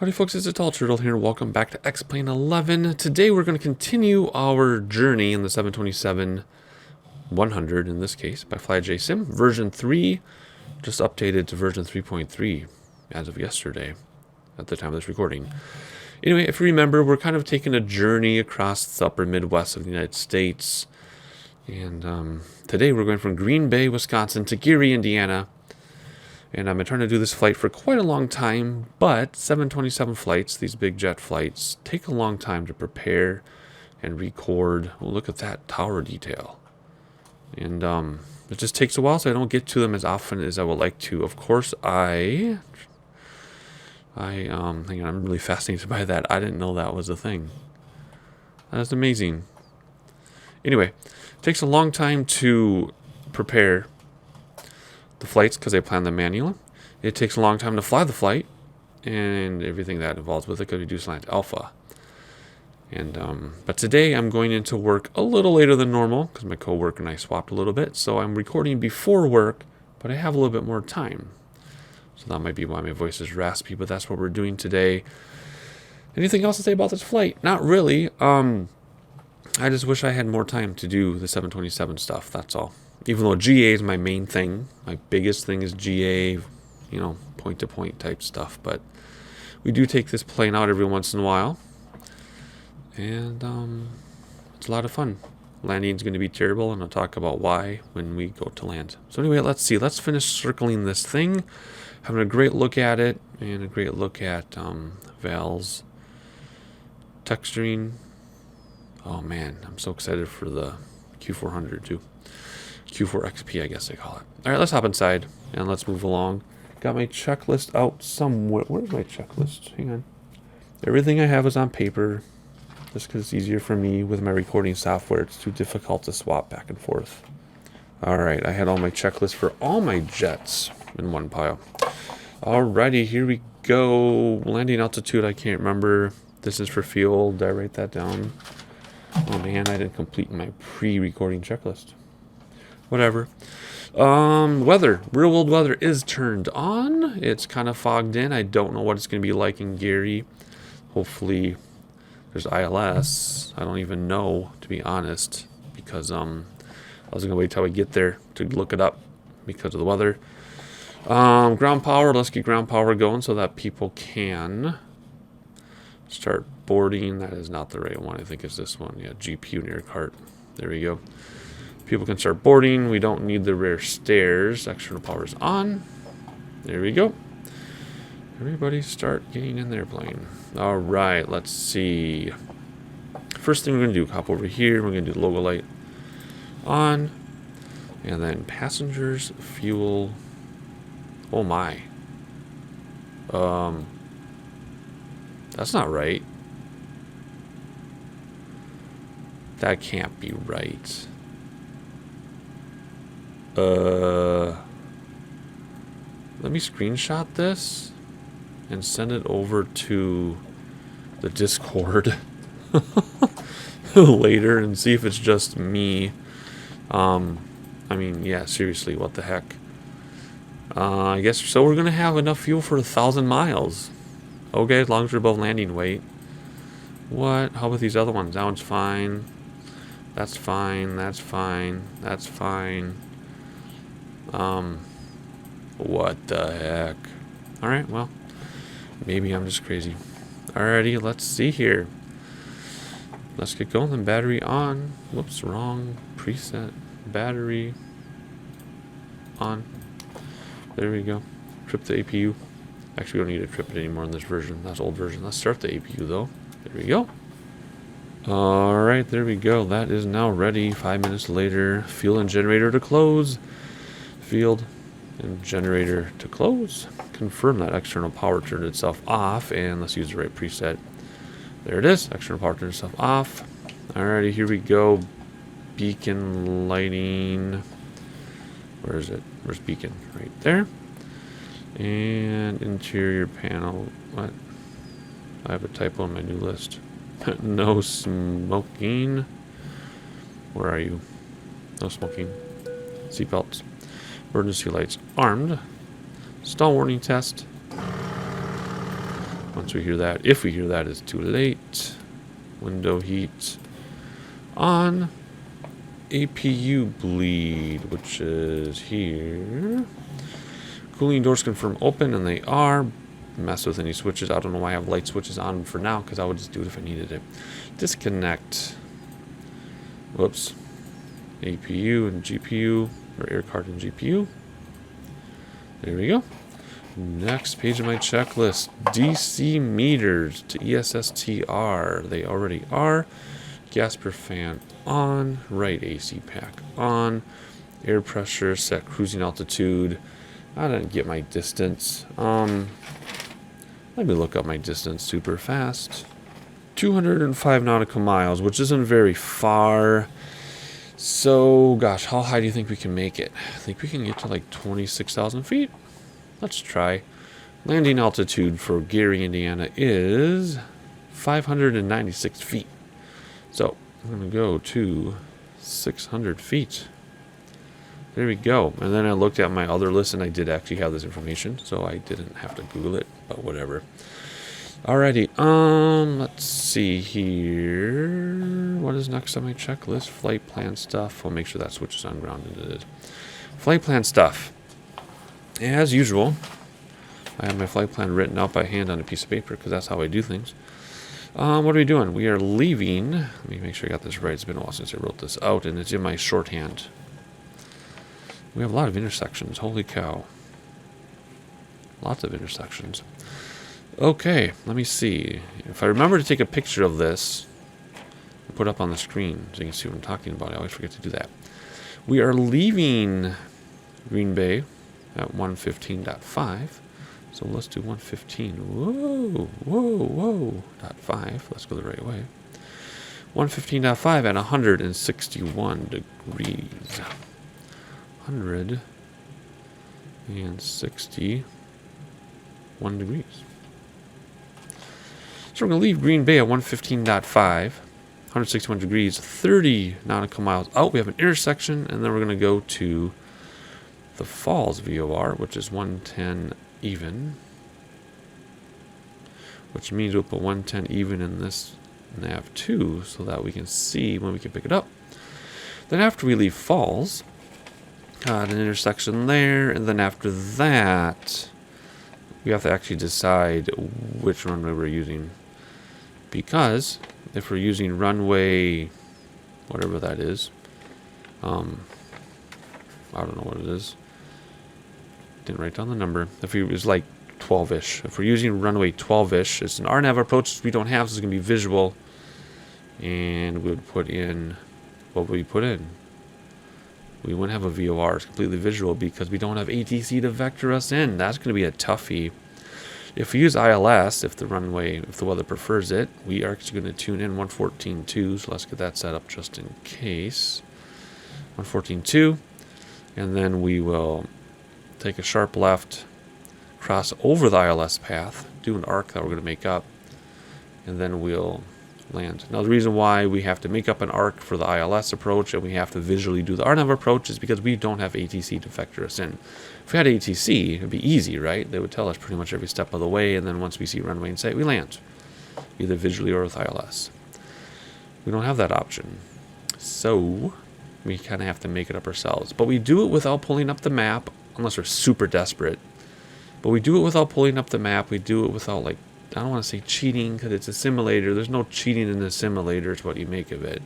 Howdy folks, it's a Tall Turtle here. Welcome back to X-Plane 11. Today we're going to continue our journey in the 727-100, in this case, by FlyJSim. Version 3, just updated to version 3.3 as of yesterday, at the time of this recording. Anyway, if you remember, we're kind of taking a journey across the upper Midwest of the United States. And today we're going from Green Bay, Wisconsin to Gary, Indiana. And I've been trying to do this flight for quite a long time, but 727 flights, these big jet flights, take a long time to prepare and record. Oh, look at that tower detail. And it just takes a while, so I don't get to them as often as I would like to. Of course, hang on, I'm really fascinated by that. I didn't know that was a thing. That's amazing. Anyway, it takes a long time to prepare the flights because they plan them manually. It takes a long time to fly the flight and everything that involves with it because we do slant alpha. And but today I'm going into work a little later than normal because my coworker and I swapped a little bit, so I'm recording before work, but I have a little bit more time, so that might be why my voice is raspy. But that's what we're doing today. Anything else to say about this flight? Not really. I just wish I had more time to do the 727 stuff, that's all. Even though GA is my main thing, my biggest thing is GA, point-to-point type stuff. But we do take this plane out every once in a while. And it's a lot of fun. Landing's going to be terrible, and I'll talk about why when we go to land. So anyway, let's see. Let's finish circling this thing. Having a great look at it, and a great look at Val's texturing. Oh man, I'm so excited for the Q400 too. Q4XP, I guess they call it. All right, let's hop inside and let's move along. Got my checklist out somewhere. Where's my checklist? Hang on. Everything I have is on paper, just because it's easier for me with my recording software. It's too difficult to swap back and forth. All right, I had all my checklists for all my jets in one pile. Alrighty, here we go. Landing altitude, I can't remember. Distance for fuel, did I write that down? Oh man, I didn't complete my pre-recording checklist. Whatever. Weather. Real world weather is turned on. It's kind of fogged in. I don't know what it's going to be like in Gary. Hopefully there's ILS. I don't even know, to be honest, because I was going to wait till I get there to look it up because of the weather. Ground power. Let's get ground power going so that people can start boarding. That is not the right one. I think it's this one. Yeah, GPU near cart. There we go. People can start boarding. We don't need the rear stairs. External power is on. There we go. Everybody start getting in the airplane. All right, let's see. First thing we're going to do, hop over here. We're going to do the logo light on. And then passengers, fuel. Oh my. That's not right. That can't be right. Let me screenshot this and send it over to the Discord later and see if it's just me. I mean, yeah, seriously, what the heck? I guess so. We're gonna have enough fuel for 1,000 miles. Okay, as long as we're above landing weight. What? How about these other ones? That one's fine. That's fine. That's fine. That's fine. What the heck? Alright, well, maybe I'm just crazy. Alrighty, let's see here. Let's get going. Then battery on. Whoops, wrong preset. Battery on. There we go. Trip the APU. Actually, we don't need to trip it anymore in this version. That's old version. Let's start the APU though. There we go. Alright, there we go. That is now ready. 5 minutes later. Fuel and generator to close. Field and generator to close. Confirm that external power turned itself off, and let's use the right preset. There it is. External power turned itself off. Alrighty, here we go. Beacon lighting. Where is it? Where's beacon? Right there. And interior panel. What? I have a typo on my new list. No smoking. Where are you? No smoking. Seatbelts. Emergency lights armed. Stall warning test. Once we hear that, if we hear that, it's too late. Window heat on. APU bleed, which is here. Cooling doors confirm open, and they are. Mess with any switches. I don't know why I have light switches on for now, because I would just do it if I needed it. Disconnect. Whoops. APU and GPU, or air card and GPU. There we go. Next page of my checklist. DC meters to ESSTR. They already are. Gasper fan on. Right AC pack on. Air pressure set cruising altitude. I didn't get my distance. Let me look up my distance super fast. 205 nautical miles, which isn't very far. So, gosh, how high do you think we can make it? I think we can get to like 26,000 feet. Let's try. Landing altitude for Gary, Indiana is 596 feet. So, I'm going to go to 600 feet. There we go. And then I looked at my other list, and I did actually have this information, so I didn't have to Google it, but whatever. Alrighty, let's see here. What is next on my checklist? Flight plan stuff. I'll make sure that switches on ground, and it is. Flight plan stuff. As usual, I have my flight plan written out by hand on a piece of paper, because that's how I do things. What are we doing? We are leaving. Let me make sure I got this right. It's been a while since I wrote this out, and it's in my shorthand. We have a lot of intersections. Holy cow. Lots of intersections. Okay, let me see. If I remember to take a picture of this and put it up on the screen so you can see what I'm talking about. I always forget to do that. We are leaving Green Bay at 115.5. So let's do 115. Whoa, whoa, whoa. .5. Let's go the right way. 115.5 at 161 degrees. 161 degrees. So we're going to leave Green Bay at 115.5, 161 degrees, 30 nautical miles out. We have an intersection, and then we're going to go to the Falls VOR, which is 110 even, which means we'll put 110 even in this nav 2 so that we can see when we can pick it up. Then after we leave Falls, got an intersection there, and then after that, we have to actually decide which runway we're using. Because if we're using runway, whatever that is, I don't know what it is. Didn't write down the number. If it was like 12-ish. If we're using runway 12-ish, it's an RNAV approach we don't have, so it's going to be visual. And we would put in, what would we put in? We wouldn't have a VOR. It's completely visual because we don't have ATC to vector us in. That's going to be a toughie. If we use ILS, if the weather prefers it, we are actually going to tune in 114.2. So let's get that set up just in case. 114.2. And then we will take a sharp left, cross over the ILS path, do an arc that we're going to make up, and then we'll land. Now, the reason why we have to make up an arc for the ILS approach and we have to visually do the RNAV approach is because we don't have ATC to vector us in. If we had ATC, it'd be easy, right? They would tell us pretty much every step of the way, and then once we see runway in sight, we land, either visually or with ILS. We don't have that option, so we kind of have to make it up ourselves. But we do it without pulling up the map, unless we're super desperate. But we do it without pulling up the map. We do it without, like, I don't want to say cheating because it's a simulator. There's no cheating in the simulator. It's what you make of it.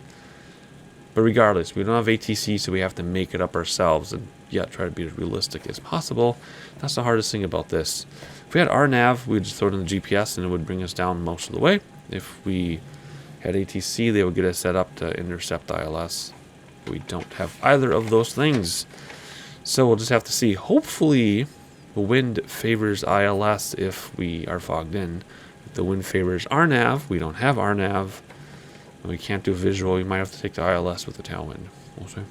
But regardless, we don't have ATC, so we have to make it up ourselves and, yeah, try to be as realistic as possible. That's the hardest thing about this. If we had RNAV, we'd just throw it in the GPS and it would bring us down most of the way. If we had ATC, they would get us set up to intercept ILS. We don't have either of those things. So we'll just have to see. Hopefully, the wind favors ILS if we are fogged in. If the wind favors RNAV, we don't have RNAV, and we can't do visual. We might have to take the ILS with the tailwind. We'll see.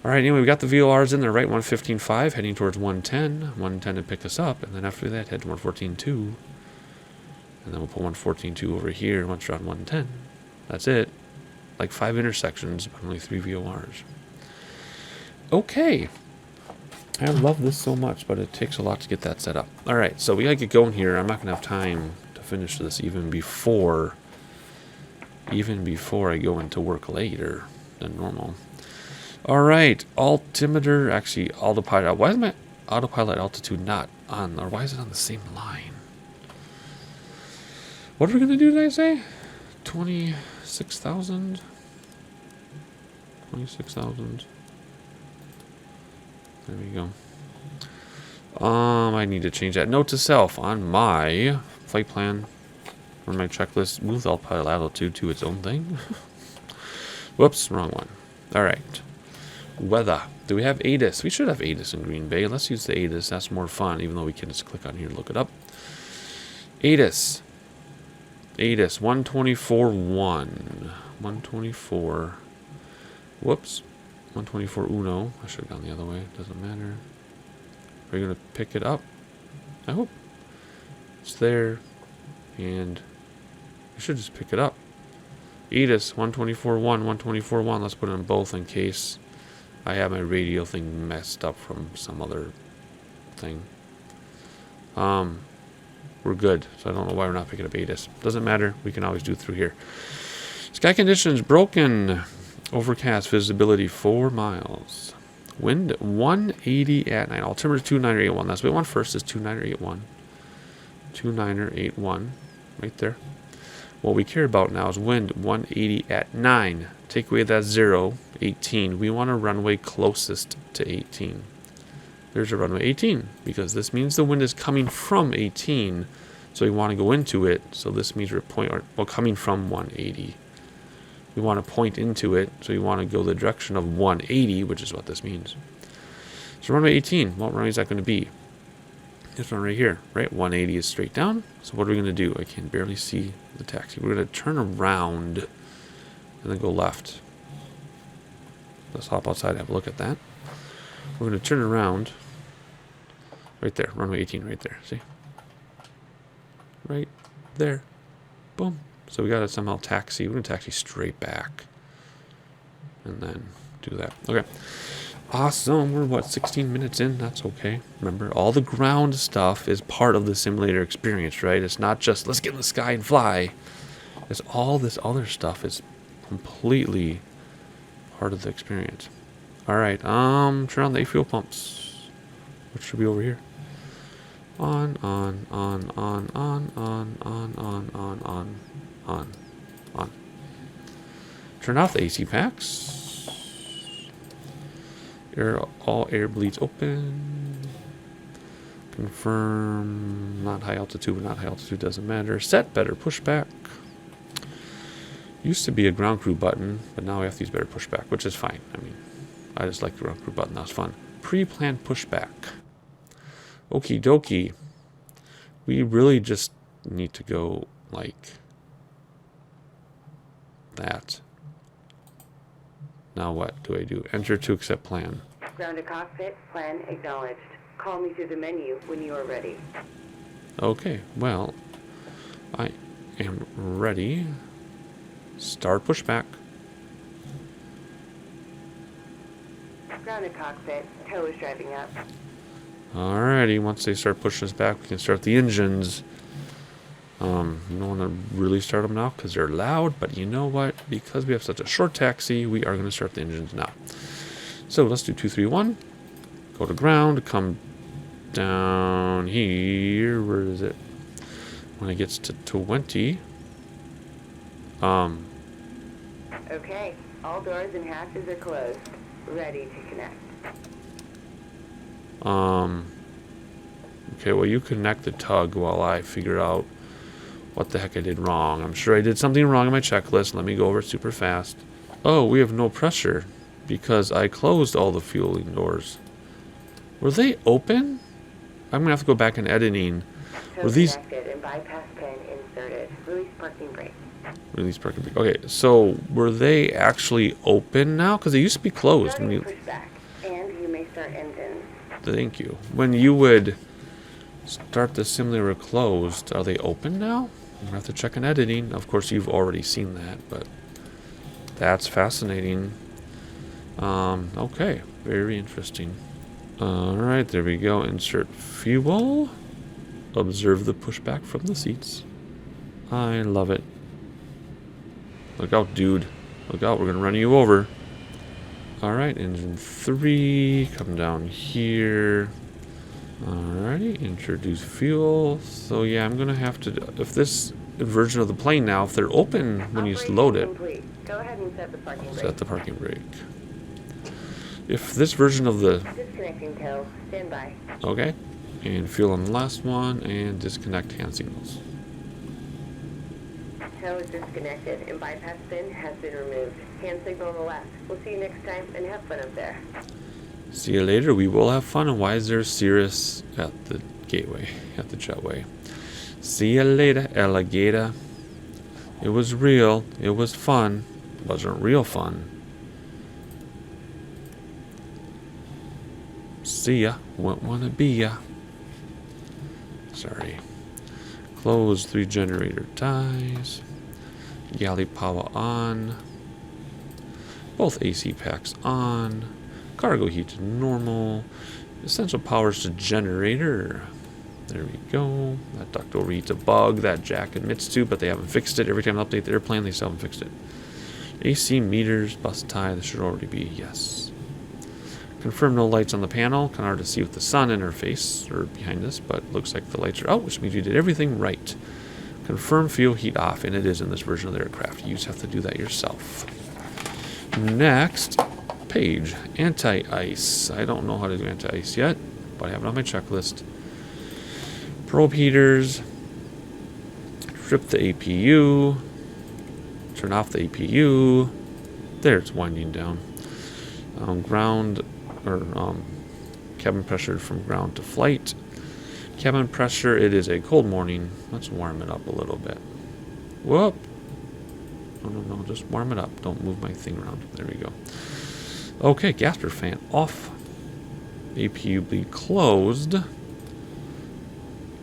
All right, anyway, we got the VORs in there, right? 115.5, heading towards 110. 110 to pick us up, and then after that, head to 114.2. And then we'll put 114.2 over here once we're on 110. That's it. Like 5 intersections, but only 3 VORs. Okay. I love this so much, but it takes a lot to get that set up. All right, so we gotta get going here. I'm not gonna have time to finish this even before I go into work later than normal. All right, altimeter, actually autopilot. Why is my autopilot altitude not on, or why is it on the same line? What are we gonna do, did I say? 26,000? 26,000. There we go. I need to change that. Note to self on my flight plan or my checklist. Move the autopilot altitude to its own thing. Whoops, wrong one. All right. Weather. Do we have ATIS? We should have ATIS in Green Bay. Let's use the ATIS. That's more fun, even though we can just click on here and look it up. ATIS. ATIS 124.1. 124. Whoops. 124 Uno. I should have gone the other way. Doesn't matter. Are you going to pick it up? I hope. It's there. And you should just pick it up. ATIS 124.1, 124.1. Let's put it in both in case I have my radio thing messed up from some other thing. We're good. So I don't know why we're not picking up ATIS. Doesn't matter. We can always do it through here. Sky conditions broken. Overcast, visibility 4 miles. Wind 180 at night. Altimeter 2981. That's what we want first is 2981. 2981. Right there. What we care about now is wind 180 at 9. Take away that 0, 18. We want a runway closest to 18. There's a runway 18 because this means the wind is coming from 18. So we want to go into it. So this means we're coming from 180. We want to point into it, so we want to go the direction of 180, which is what this means. So runway 18, what runway is that going to be? This one right here, right? 180 is straight down. So what are we going to do? I can barely see the taxi. We're going to turn around and then go left. Let's hop outside and have a look at that. We're going to turn around. Right there, runway 18 right there, see? Right there. Boom. So we got to somehow taxi. We're going to taxi straight back. And then do that. Okay. Awesome. We're, what, 16 minutes in? That's okay. Remember, all the ground stuff is part of the simulator experience, right? It's not just, let's get in the sky and fly. It's all this other stuff is completely part of the experience. All right. Turn on the fuel pumps. Which should be over here. On. Turn off the AC packs. All air bleeds open. Confirm. Not high altitude, not high altitude, doesn't matter. Set better pushback. Used to be a ground crew button, but now we have to use better pushback, which is fine. I mean, I just like the ground crew button. That was fun. Pre-planned pushback. Okie dokie. We really just need to go like that. Now what do I do? Enter to accept plan. Grounded cockpit, plan acknowledged. Call me through the menu when you are ready. Okay, well, I am ready. Start pushback. Grounded cockpit, tow is driving up. Alrighty, once they start pushing us back, we can start the engines. You don't want to really start them now because they're loud, but you know what? Because we have such a short taxi, we are going to start the engines now. So let's do 2, 3, 1. Go to ground, come down here. Where is it? When it gets to 20. Okay, all doors and hatches are closed. Ready to connect. Okay, well, you connect the tug while I figure out what the heck I did wrong. I'm sure I did something wrong in my checklist. Let me go over it super fast. Oh, we have no pressure because I closed all the fueling doors. Were they open? I'm going to have to go back in editing. Tow Were these... connected and bypass pin inserted. Release parking brake. Release parking brake. Okay, so were they actually open now? Because they used to be closed. Starting pushback, and you may start engines. Thank you. When you would start the simulator closed, are they open now? I'm going to have to check in editing. Of course, you've already seen that, but that's fascinating. Okay, very interesting. Alright, there we go. Insert fuel. Observe the pushback from the seats. I love it. Look out, dude. Look out, we're going to run you over. Alright, engine 3. Come down here. Alrighty, introduce fuel. So yeah, I'm going to have to... If this version of the plane now, if they're open when you load it... Complete. Go ahead and set the parking brake. Set the parking brake. If this version of the... Disconnecting tow. Stand by. Okay. And fuel on the last one, and disconnect hand signals. Tow is disconnected, and bypass pin has been removed. Hand signal on the left. We'll see you next time, and have fun up there. See you later. We will have fun. And why is there Cirrus at the gateway, at the jetway? See you later, alligator. It was real. It was fun. It wasn't real fun. See ya. Won't wanna be ya. Sorry. Close 3 generator ties. Galley power on. Both AC packs on. Cargo heat to normal. Essential powers to generator. There we go. That duct overheat's a bug that Jack admits to, but they haven't fixed it. Every time they update the airplane, they still haven't fixed it. AC meters, bus tie. This should already be yes. Confirm no lights on the panel. Kind of hard to see with the sun in our face or behind us, but looks like the lights are out, which means you did everything right. Confirm fuel heat off, and it is in this version of the aircraft. You just have to do that yourself. Next page, anti-ice. I don't know how to do anti-ice yet, but I have it on my checklist. Probe heaters. Strip the APU. Turn off the APU. There, it's winding down. Ground or cabin pressure from ground to flight. Cabin pressure, it is a cold morning. Let's warm it up a little bit. Whoop. No, just warm it up. Don't move my thing around. There we go. Okay, gasper fan off. APU bleed closed.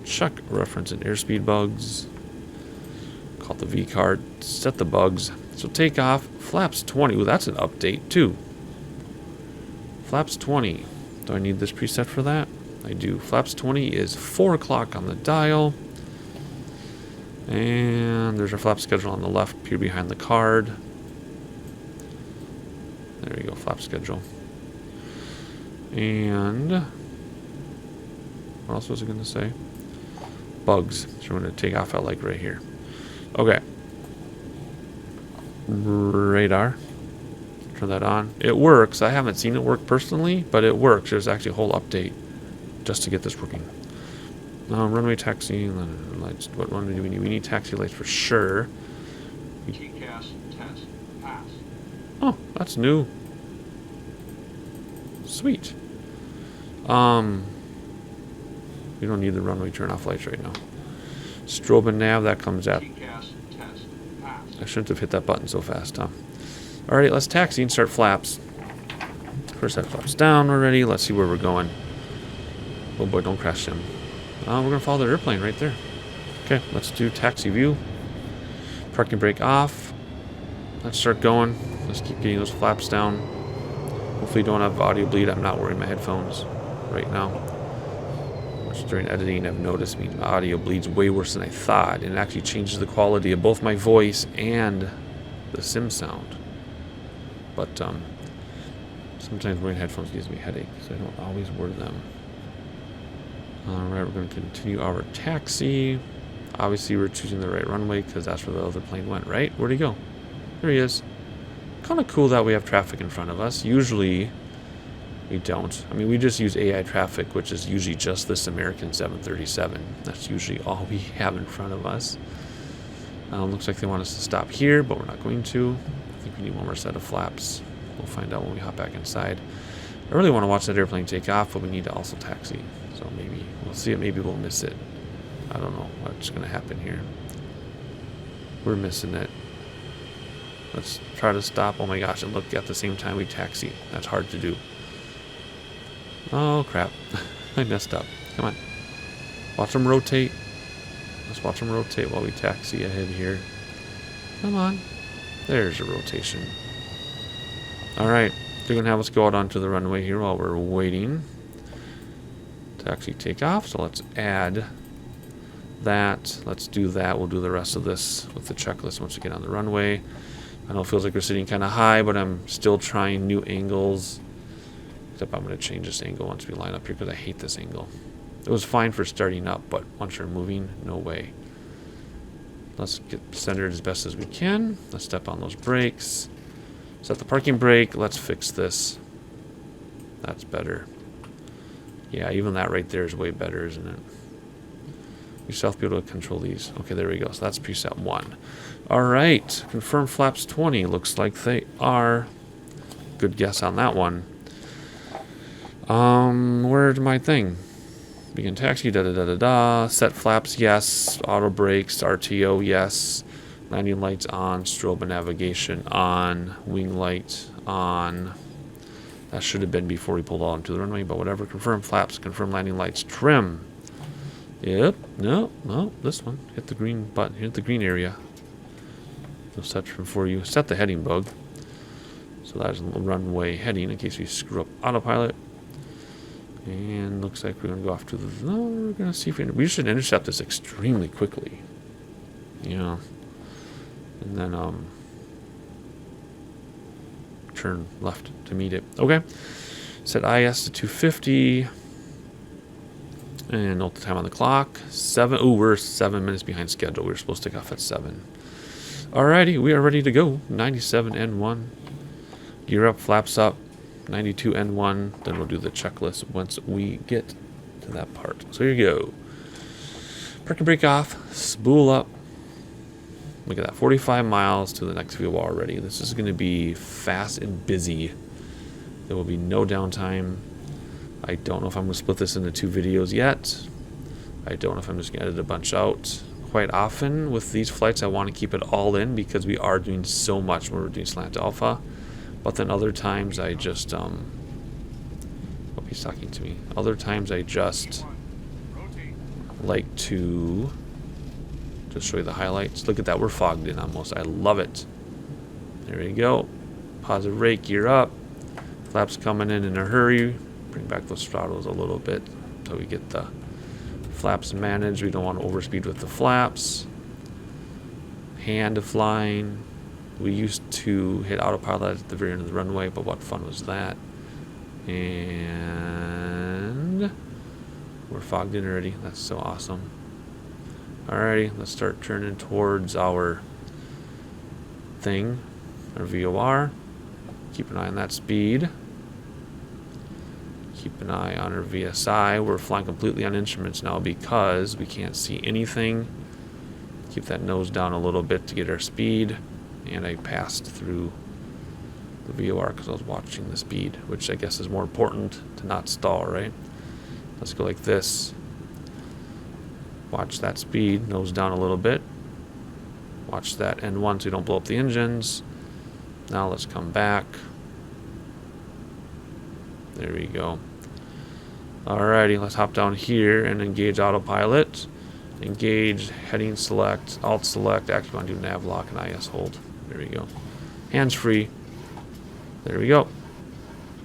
Check reference and airspeed bugs. Call the V card. Set the bugs. So take off. Flaps 20. Ooh, that's an update too. Flaps 20. Do I need this preset for that? I do. Flaps 20 is 4 o'clock on the dial. And there's our flap schedule on the left, here behind the card. There we go, flap schedule. And what else was I going to say? Bugs. So we're going to take off at like right here. Okay. Radar. Turn that on. It works. I haven't seen it work personally, but it works. There's actually a whole update just to get this working. Runway taxi lights. What runway do we need? We need taxi lights for sure. TCAS test pass. Oh, that's new. Sweet. We don't need the runway turn off lights right now. Straubel nav, that comes at. TCAS test pass. I shouldn't have hit that button so fast, huh? Alright, let's taxi and start flaps. First that flaps down already. Let's see where we're going. Oh boy, don't crash him. We're going to follow the airplane right there. Okay, let's do taxi view. Parking brake off. Let's start going. Let's keep getting those flaps down. Hopefully don't have audio bleed. I'm not wearing my headphones right now. Which during editing I've noticed means my audio bleeds way worse than I thought. And it actually changes the quality of both my voice and the sim sound. But sometimes wearing headphones gives me headaches, so I don't always wear them. Alright, we're going to continue our taxi. Obviously, we're choosing the right runway because that's where the other plane went, right? Where'd he go? There he is. Kind of cool that we have traffic in front of us. Usually, we don't. I mean, we just use AI traffic, which is usually just this American 737. That's usually all we have in front of us. Looks like they want us to stop here, but we're not going to. I think we need one more set of flaps. We'll find out when we hop back inside. I really want to watch that airplane take off, but we need to also taxi. So maybe we'll see it. Maybe we'll miss it. I don't know what's going to happen here. We're missing it. Let's try to stop. Oh my gosh, and look, at the same time we taxi. That's hard to do. Oh crap. I messed up. Come on. Watch them rotate. Let's watch them rotate while we taxi ahead here. Come on. There's a rotation. Alright. They're going to have us go out onto the runway here while we're waiting. to actually take off. So let's add that. Let's do that. We'll do the rest of this with the checklist once we get on the runway. I know it feels like we're sitting kind of high, but I'm still trying new angles. Except I'm going to change this angle once we line up here because I hate this angle. It was fine for starting up, but once you're moving, no way. Let's get centered as best as we can. Let's step on those brakes. Set the parking brake. Let's fix this. That's better. Yeah, even that right there is way better, isn't it? You still have to be able to control these. Okay, there we go. So that's preset 1. All right. Confirm flaps 20. Looks like they are. Good guess on that one. Where's my thing? Begin taxi, da-da-da-da-da. Set flaps, yes. Auto brakes, RTO, yes. Landing lights on. Strobe navigation on. Wing light on. That should have been before we pulled onto the runway, but whatever. Confirm flaps, confirm landing lights. Trim. Yep. No, this one. Hit the green button. Hit the green area. It'll set trim for you. Set the heading bug. So that's runway heading in case we screw up autopilot. And looks like we're going to go off to the... No, we're going to see if we should intercept this extremely quickly. Yeah. And then turn left to meet it. Okay. Set IS to 250. And note the time on the clock. 7. Oh, we're 7 minutes behind schedule. We were supposed to take off at 7. Alrighty, we are ready to go. 97 N1. Gear up, flaps up. 92 N1. Then we'll do the checklist once we get to that part. So here you go. Parking brake off. Spool up. Look at that. 45 miles to the next VOR already. This is going to be fast and busy. There will be no downtime. I don't know if I'm going to split this into 2 videos yet. I don't know if I'm just going to edit a bunch out. Quite often with these flights, I want to keep it all in because we are doing so much when we're doing slant alpha. But then other times I just, hope he's talking to me. Other times I just like to just show you the highlights. Look at that, we're fogged in almost. I love it. There we go. Positive rake, gear up. Flaps coming in a hurry. Bring back those throttles a little bit so we get the flaps managed. We don't want to overspeed with the flaps. Hand flying. We used to hit autopilot at the very end of the runway, but what fun was that? And we're fogged in already. That's so awesome. Alrighty, let's start turning towards our thing, our VOR. Keep an eye on that speed. Keep an eye on our VSI. We're flying completely on instruments now because we can't see anything. Keep that nose down a little bit to get our speed. And I passed through the VOR because I was watching the speed, which I guess is more important to not stall, right? Let's go like this. Watch that speed, nose down a little bit. Watch that N1 so you don't blow up the engines. Now let's come back. There we go. Alrighty, let's hop down here and engage autopilot. Engage, heading select, alt select. Actually, want to do nav lock and IS hold. There we go. Hands free. There we go.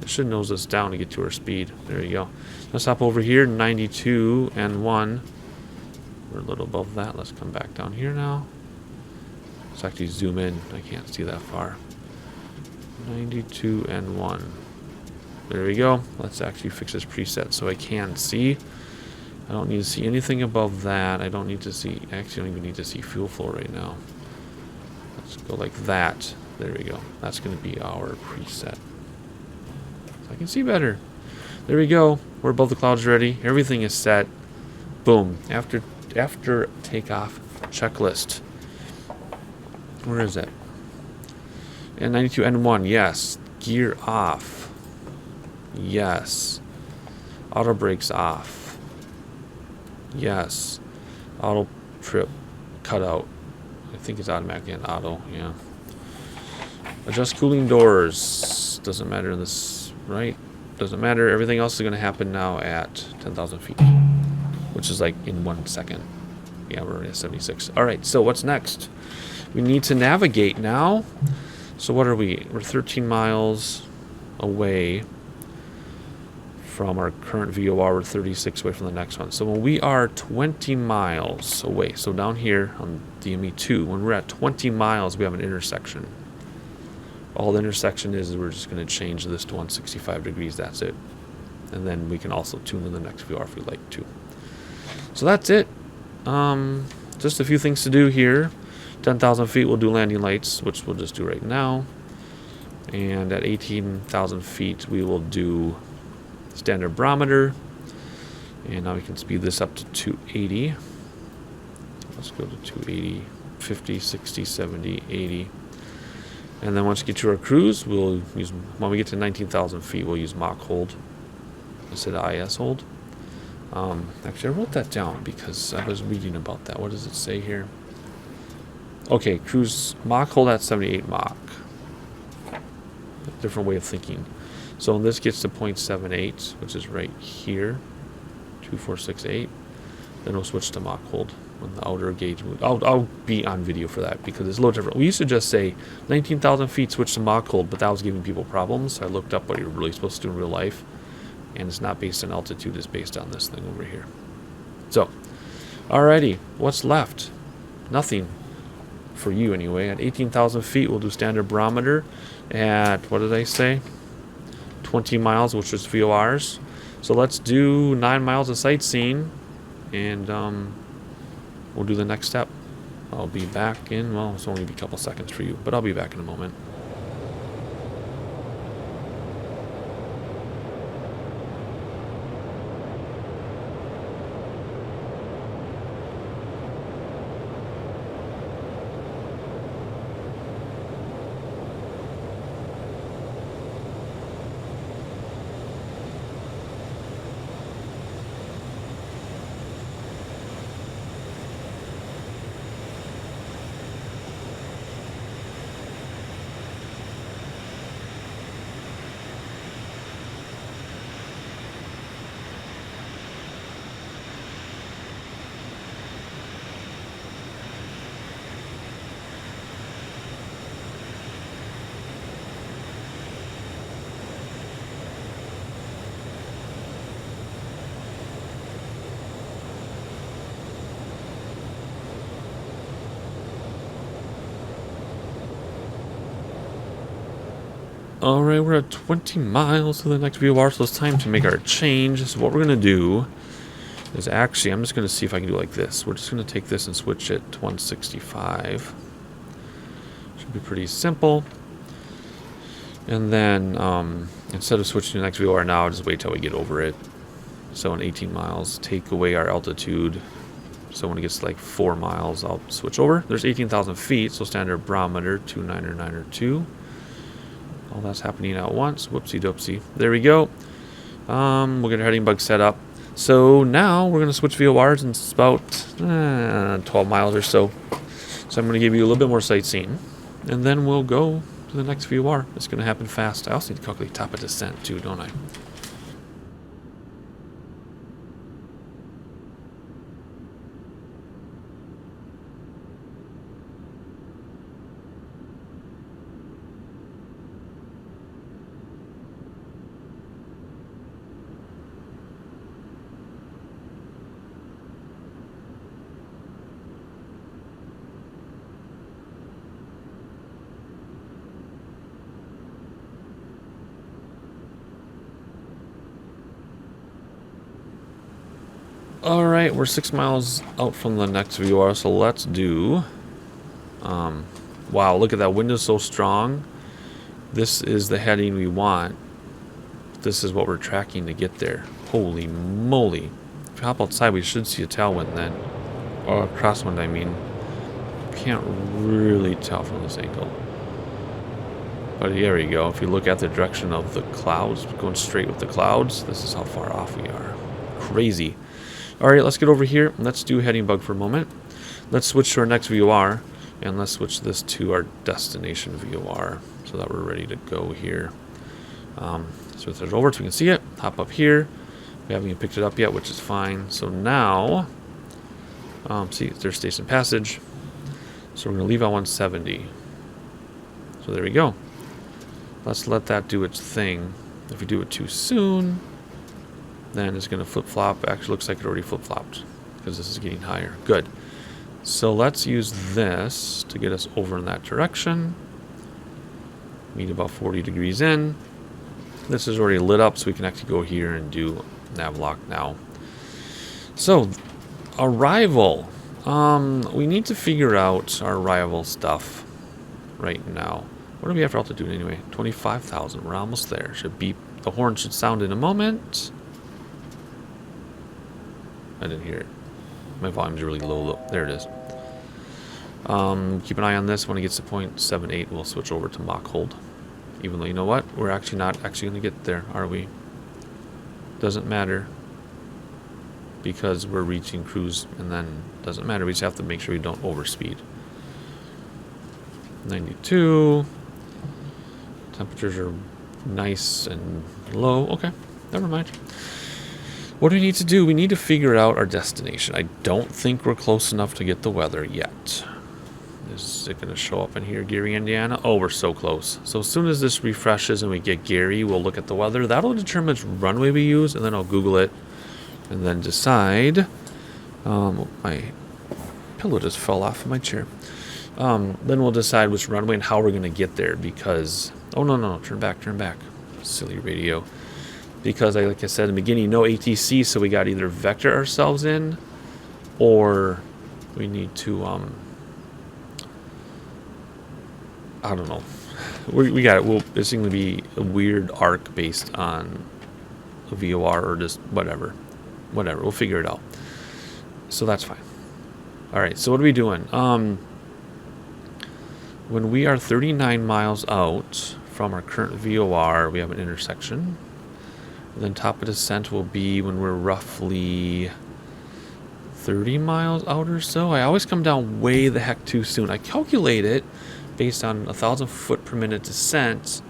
It should nose us down to get to our speed. There we go. Let's hop over here. 92 N1. We're a little above that. Let's come back down here now. Let's actually zoom in. I can't see that far. 92 N1. There we go. Let's actually fix this preset so I can see. I don't need to see anything above that. I don't need to see, actually I don't even need to see fuel flow right now. Let's go like that. There we go. That's going to be our preset. So I can see better. There we go. We're above the clouds already. Everything is set. Boom. After takeoff checklist. Where is it? And 92 N1. Yes. Gear off. Yes. Auto brakes off. Yes. Auto trip cutout. I think it's automatic and auto, yeah. Adjust cooling doors. Doesn't matter in this, right? Doesn't matter. Everything else is going to happen now at 10,000 feet, which is like in 1 second. Yeah, we're already at 76. All right, so what's next? We need to navigate now. So what are we? We're 13 miles away from our current VOR. We're 36 away from the next one. So when we are 20 miles away, so down here on DME2, when we're at 20 miles, we have an intersection. All the intersection is we're just going to change this to 165 degrees. That's it. And then we can also tune in the next VOR if we like to. So that's it. Just a few things to do here. 10,000 feet, we'll do landing lights, which we'll just do right now. And at 18,000 feet, we will do standard barometer. And now we can speed this up to 280. Let's go to 280, 50, 60, 70, 80. And then once we get to our cruise, we'll use, when we get to 19,000 feet, we'll use Mach hold instead of IS hold. Actually, I wrote that down because I was reading about that. What does it say here? Okay, cruise Mach hold at 78 Mach. Different way of thinking. So when this gets to 0.78, which is right here, 2468, then we'll switch to Mach hold when the outer gauge moves. I'll be on video for that because it's a little different. We used to just say 19,000 feet, switch to Mach hold, but that was giving people problems. So I looked up what you're really supposed to do in real life, and it's not based on altitude, it's based on this thing over here. So, alrighty, what's left? Nothing. For you anyway. At 18,000 feet, we'll do standard barometer at, what did I say? 20 miles, which is VORs. So let's do 9 miles of sightseeing, and we'll do the next step. I'll be back in, well, it's only be a couple seconds for you, but I'll be back in a moment. Alright, we're at 20 miles to the next VOR, so it's time to make our change. So what we're going to do is actually, I'm just going to see if I can do it like this. We're just going to take this and switch it to 165. Should be pretty simple. And then, instead of switching to the next VOR now, I'll just wait till we get over it. So in 18 miles, take away our altitude. So when it gets to like 4 miles, I'll switch over. There's 18,000 feet, so standard barometer, 29902. All that's happening at once. Whoopsie doopsie. There we go. We'll get our heading bug set up. So now we're going to switch VORs, and it's about 12 miles or so. So I'm going to give you a little bit more sightseeing, and then we'll go to the next VOR. It's going to happen fast. I also need to calculate top of descent too, don't I? Alright, we're 6 miles out from the next VOR, so let's do... wow, look at that, wind is so strong. This is the heading we want. This is what we're tracking to get there. Holy moly. If we hop outside, we should see a tailwind then. Or a crosswind, I mean. Can't really tell from this angle. But there we go. If you look at the direction of the clouds, going straight with the clouds, this is how far off we are. Crazy. Alright, let's get over here. Let's do heading bug for a moment. Let's switch to our next VOR, and let's switch this to our destination VOR so that we're ready to go here. Switch it over so we can see it. Hop up here. We haven't even picked it up yet, which is fine. So now, see, there's station passage. So we're going to leave at 170. So there we go. Let's let that do its thing. If we do it too soon, then it's going to flip-flop. Actually, looks like it already flip-flopped because this is getting higher. Good. So let's use this to get us over in that direction. Meet about 40 degrees in. This is already lit up, so we can actually go here and do nav lock now. So, arrival. We need to figure out our arrival stuff right now. What do we have for altitude anyway? 25,000. We're almost there. Should beep. The horn should sound in a moment. I didn't hear it. My volume's really low. There it is. Keep an eye on this. When it gets to 0.78, we'll switch over to Mach hold. Even though, you know what? We're actually not actually going to get there, are we? Doesn't matter. Because we're reaching cruise, and then doesn't matter. We just have to make sure we don't overspeed. 92. Temperatures are nice and low. Okay, never mind. What do we need to do? We need to figure out our destination. I don't think we're close enough to get the weather yet. Is it going to show up in here, Gary, Indiana? Oh, we're so close. So as soon as this refreshes and we get Gary, we'll look at the weather. That'll determine which runway we use, and then I'll Google it and then decide. My pillow just fell off of my chair. Then we'll decide which runway and how we're going to get there because... Oh, no, turn back. Silly radio. Because, like I said in the beginning, no ATC, so we got to either vector ourselves in or we need to... I don't know. We got it. It's going to be a weird arc based on a VOR or just whatever. We'll figure it out. So that's fine. All right. So what are we doing? When we are 39 miles out from our current VOR, we have an intersection. And then top of descent will be when we're roughly 30 miles out or so. I always come down way the heck too soon. I calculate it based on 1,000 foot per minute descent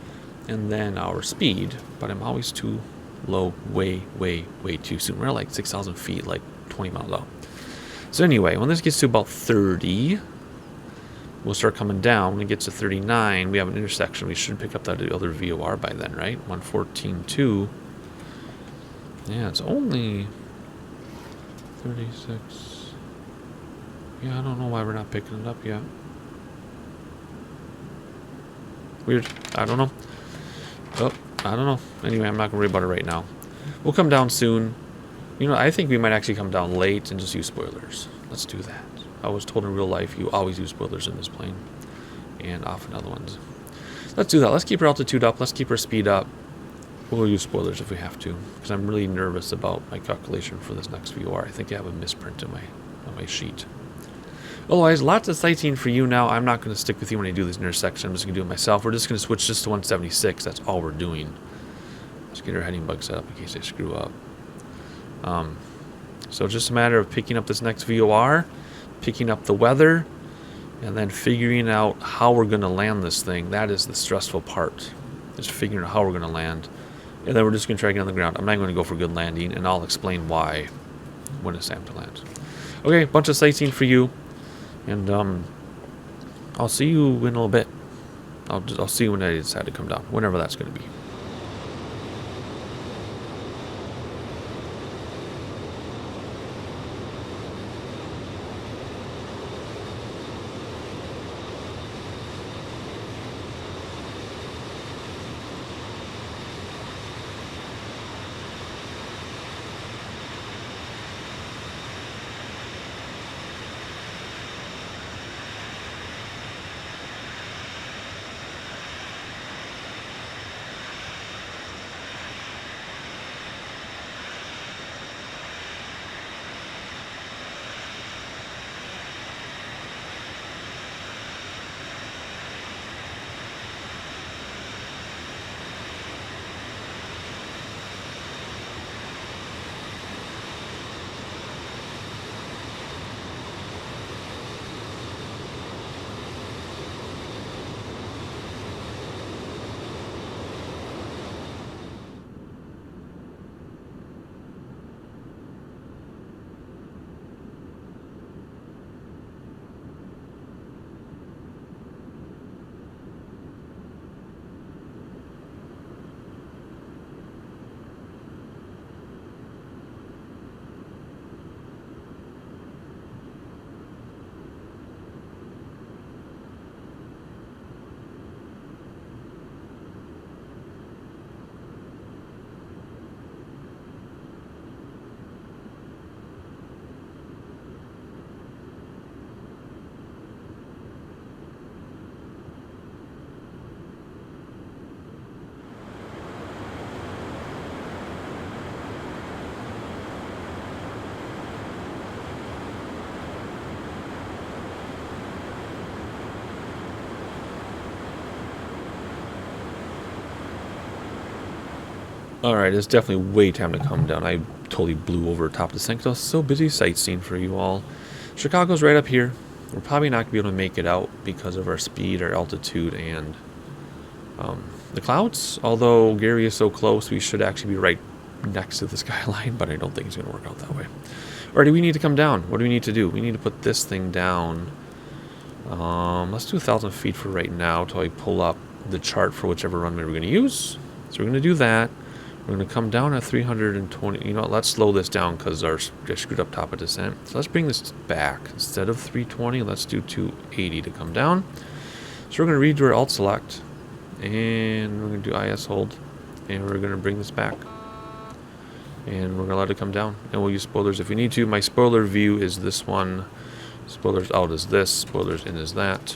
and then our speed, but I'm always too low, way too soon. We're like 6,000 feet, like 20 miles out. So anyway, when this gets to about 30, we'll start coming down. When it gets to 39, we have an intersection. We should pick up that other VOR by then, right? 114.2. Yeah, it's only 36. Yeah, I don't know why we're not picking it up yet. Weird. I don't know. Oh, I don't know. Anyway, I'm not going to worry about it right now. We'll come down soon. You know, I think we might actually come down late and just use spoilers. Let's do that. I was told in real life you always use spoilers in this plane. And often other ones. Let's do that. Let's keep our altitude up. Let's keep our speed up. We'll use spoilers if we have to. Because I'm really nervous about my calculation for this next VOR. I think I have a misprint on my sheet. Otherwise, lots of sightseeing for you now. I'm not going to stick with you when I do this intersection. I'm just going to do it myself. We're just going to switch this to 176. That's all we're doing. Let's get our heading bug set up in case I screw up. So it's just a matter of picking up this next VOR, picking up the weather, and then figuring out how we're going to land this thing. That is the stressful part, is figuring out how we're going to land. And then we're just going to try to get on the ground. I'm not going to go for good landing, and I'll explain why when it's time to land. Okay, bunch of sightseeing for you. And I'll see you in a little bit. I'll see you when I decide to come down, whenever that's going to be. Alright, it's definitely way time to come down. I totally blew over top of this thing because I was so busy sightseeing for you all. Chicago's right up here. We're probably not going to be able to make it out because of our speed, our altitude, and the clouds. Although Gary is so close, we should actually be right next to the skyline, but I don't think it's going to work out that way. Or do we need to come down? What do we need to do? We need to put this thing down. Let's do 1,000 feet for right now until I pull up the chart for whichever runway we're going to use. So we're going to do that. We're going to come down at 320. You know what? Let's slow this down because I screwed up top of descent. So let's bring this back. Instead of 320, let's do 280 to come down. So we're going to redo our alt select. And we're going to do IS hold. And we're going to bring this back. And we're going to let it come down. And we'll use spoilers if we need to. My spoiler view is this one. Spoilers out is this. Spoilers in is that.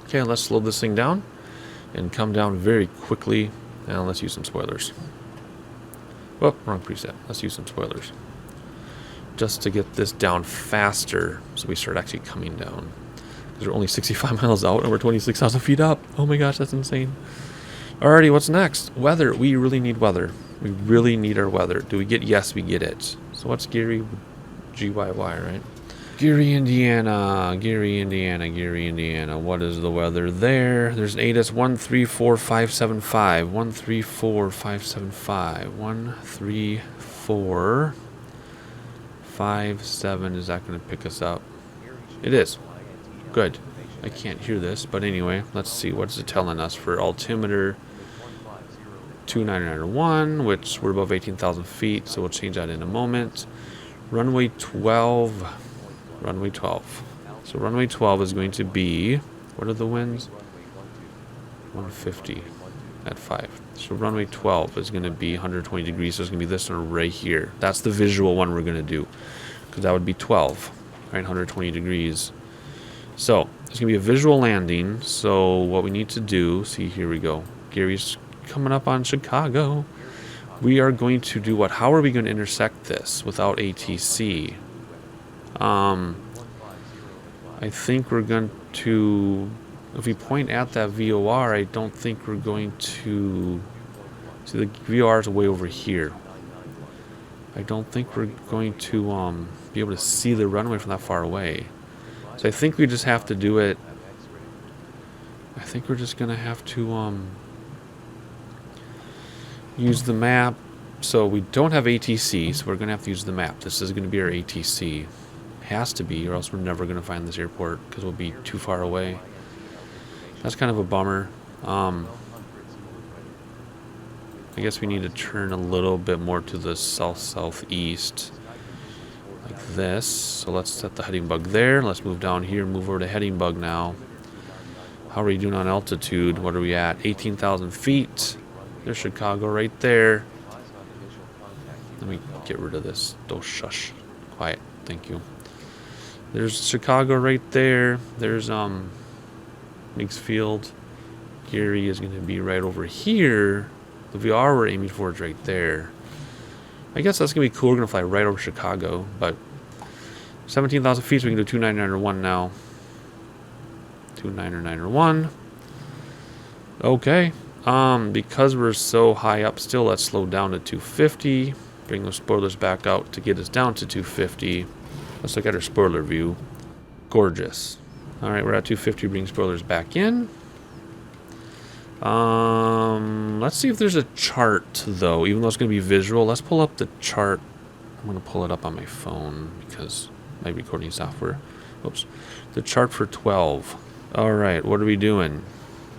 Okay, let's slow this thing down. And come down very quickly. Now let's use some spoilers. Oh, wrong preset. Let's use some spoilers. Just to get this down faster so we start actually coming down. Because we're only 65 miles out and we're 26,000 feet up. Oh my gosh, that's insane. Alrighty, what's next? Weather. We really need weather. We really need our weather. Do we get? Yes, we get it. So what's Gary? GYY, right? Gary, Indiana. Gary, Indiana. Gary, Indiana. What is the weather there? There's an ATIS 134575. 134575. 13457. Is that going to pick us up? It is. Good. I can't hear this, but anyway, let's see. What's it telling us for altimeter? 2991, which we're above 18,000 feet, so we'll change that in a moment. Runway 12. Runway 12. So runway 12 is going to be, what are the winds? 150 at 5. So runway 12 is going to be 120 degrees, so it's going to be this one right here. That's the visual one we're going to do, because that would be 12, right? 120 degrees. So it's going to be a visual landing. So what we need to do, see, here we go. Gary's coming up on Chicago. We are going to do what? How are we going to intersect this without ATC? I think we're going to, if we point at that VOR, I don't think we're going to, see, the VOR is way over here. I don't think we're going to be able to see the runway from that far away. So I think we just have to do it, I think we're just going to have to use the map. So we don't have ATC, so we're going to have to use the map. This is going to be our ATC. Has to be, or else we're never going to find this airport because we'll be too far away. That's kind of a bummer. I guess we need to turn a little bit more to the south-southeast like this. So let's set the heading bug there. Let's move down here, move over to heading bug now. How are we doing on altitude? What are we at? 18,000 feet. There's Chicago right there. Let me get rid of this. Don't shush. Quiet. Thank you. There's Chicago right there. There's Meigs Field. Gary is going to be right over here. The VR we're aiming for is right there. I guess that's going to be cool. We're going to fly right over Chicago. But 17,000 feet, so we can do 29901 now. 29901. Okay. Because we're so high up still, let's slow down to 250. Bring those spoilers back out to get us down to 250. Let's look at our spoiler view. Gorgeous. Alright, we're at 250. Bring spoilers back in. Let's see if there's a chart, though. Even though it's going to be visual, let's pull up the chart. I'm going to pull it up on my phone because my recording software. Oops. The chart for 12. Alright, what are we doing?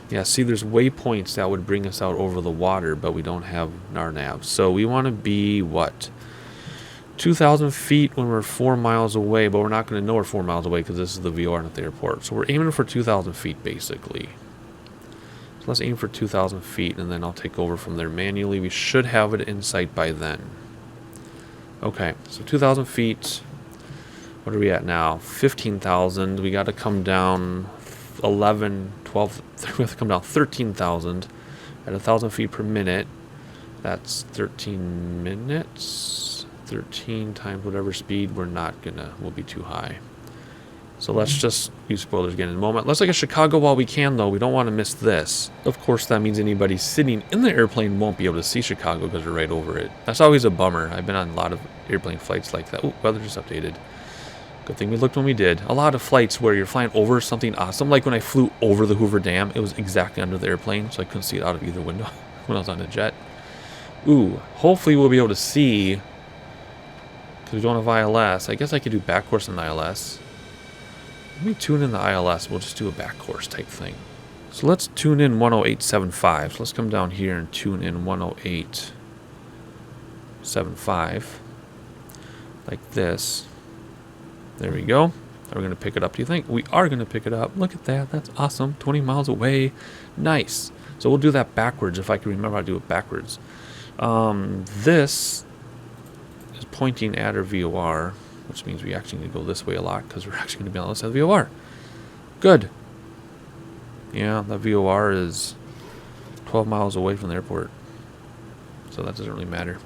Yeah, see, there's waypoints that would bring us out over the water, but we don't have NARNAV. So we want to be, what? 2,000 feet when we're 4 miles away, but we're not going to know we're 4 miles away because this is the VR, not the airport. So we're aiming for 2,000 feet, basically. So let's aim for 2,000 feet, and then I'll take over from there manually. We should have it in sight by then. Okay, so 2,000 feet. What are we at now? 15,000. We got to come down 11, 12. We have to come down 13,000 at 1,000 feet per minute. That's 13 minutes. 13 times whatever speed. We'll be too high. So let's just use spoilers again in a moment. Let's look at Chicago while we can, though. We don't want to miss this. Of course, that means anybody sitting in the airplane won't be able to see Chicago because we're right over it. That's always a bummer. I've been on a lot of airplane flights like that. Oh, weather just updated. Good thing we looked when we did. A lot of flights where you're flying over something awesome. Like when I flew over the Hoover Dam, it was exactly under the airplane, so I couldn't see it out of either window when I was on a jet. Ooh, hopefully we'll be able to see, because we don't have ILS. I guess I could do back course on ILS. Let me tune in the ILS. We'll just do a back course type thing. So let's tune in 108.75. So let's come down here and tune in 108.75. Like this. There we go. Are we going to pick it up, do you think? We are going to pick it up. Look at that. That's awesome. 20 miles away. Nice. So we'll do that backwards if I can remember how to do it backwards. This is pointing at our VOR, which means we actually need to go this way a lot because we're actually going to be on the other side of the VOR. Good. Yeah, the VOR is 12 miles away from the airport. So that doesn't really matter.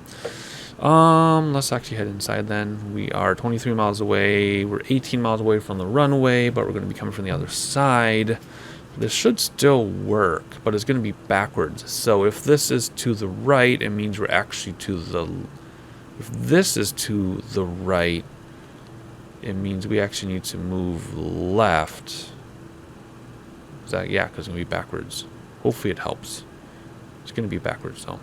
Let's actually head inside then. We are 23 miles away. We're 18 miles away from the runway, but we're going to be coming from the other side. This should still work, but it's going to be backwards. So if this is to the right, it means we're actually to the... If this is to the right, it means we actually need to move left. Is that... Yeah, because it's going to be backwards. Hopefully it helps. It's going to be backwards, though.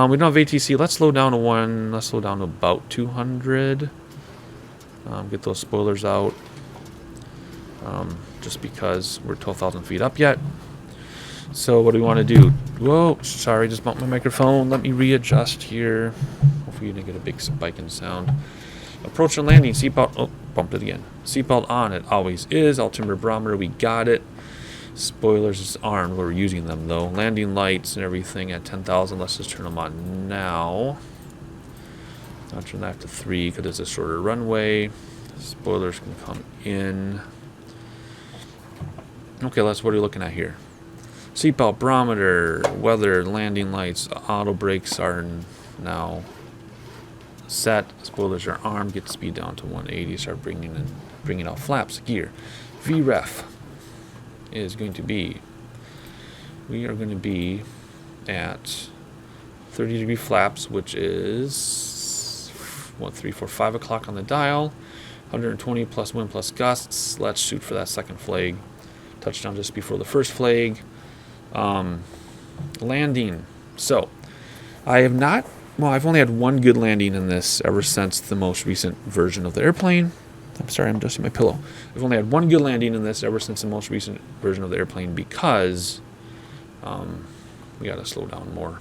We don't have ATC. Let's slow down to one. Let's slow down to about 200. Get those spoilers out. Just because we're 12,000 feet up yet. So what do we want to do? Whoa, sorry, just bumped my microphone. Let me readjust here. Hopefully you didn't get a big spike in sound. Approach and landing. Seatbelt. Oh, bumped it again. Seatbelt on. It always is. Altimeter barometer. We got it. Spoilers is armed. We're using them though. Landing lights and everything at 10,000. Let's just turn them on now. I'll turn that to 3 because it's a shorter runway. Spoilers can come in. Okay, what are we looking at here? Seatbelt, barometer, weather, landing lights, auto brakes are now set. Spoilers are armed. Get speed down to 180. Start bringing out flaps, gear. VREF is going to be, we are going to be at 30-degree flaps, which is 3, 4, 5 o'clock on the dial. 120 plus wind plus gusts. Let's shoot for that second flag. Touchdown just before the first flag. Landing. So I have not, well, I've only had one good landing in this ever since the most recent version of the airplane. I'm sorry, I'm adjusting my pillow. I've only had one good landing in this ever since the most recent version of the airplane because we got to slow down more.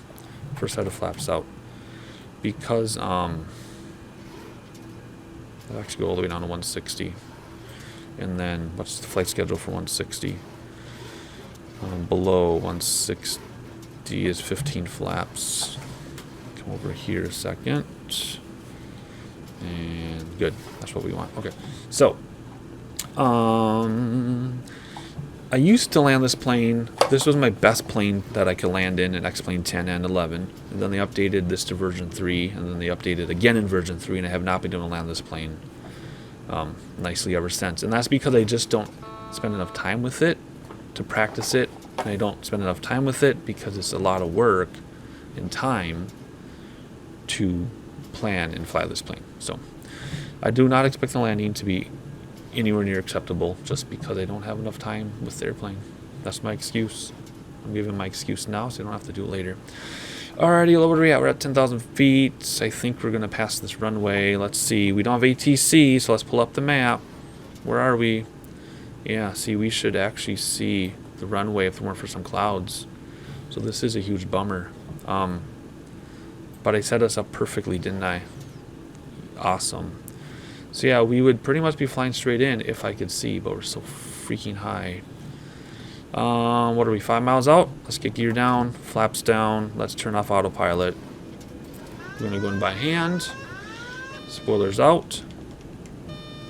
First set of flaps out. Because I'll actually go all the way down to 160. And then what's the flight schedule for 160? Below 160 is 15 flaps. Come over here a second. And good. That's what we want. Okay. So, I used to land this plane. This was my best plane that I could land in X-Plane 10 and 11. And then they updated this to version 3. And then they updated again in version 3. And I have not been able to land this plane nicely ever since. And that's because I just don't spend enough time with it to practice it. And I don't spend enough time with it because it's a lot of work and time to plan and fly this plane. So I do not expect the landing to be anywhere near acceptable just because I don't have enough time with the airplane. That's my excuse. I'm giving my excuse now so I don't have to do it later. Alrighty, what are we at? We're at 10,000 feet. I think we're going to pass this runway. Let's see. We don't have ATC, so let's pull up the map. Where are we? Yeah, see, we should actually see the runway if it weren't for some clouds. So this is a huge bummer. But I set us up perfectly, didn't I? Awesome. So yeah, we would pretty much be flying straight in if I could see, but we're so freaking high. What are we, 5 miles out? Let's get gear down, flaps down. Let's turn off autopilot. We're gonna go in by hand. Spoilers out.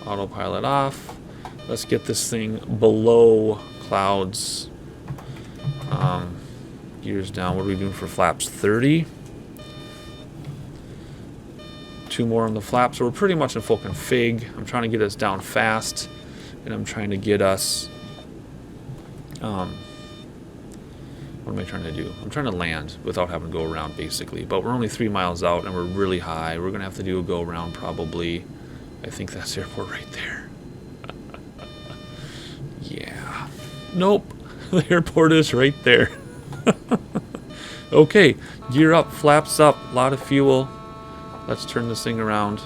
Autopilot off. Let's get this thing below clouds. Gears down. What are we doing for flaps? 30. 2 more on the flaps. So we're pretty much in full config. I'm trying to get us down fast And I'm trying to get us... what am I trying to do? I'm trying to land without having to go around, basically. But we're only 3 miles out, and we're really high. We're going to have to do a go-around, probably. I think that's the airport right there. Yeah. Nope. The airport is right there. Okay. Gear up. Flaps up. A lot of fuel. Let's turn this thing around.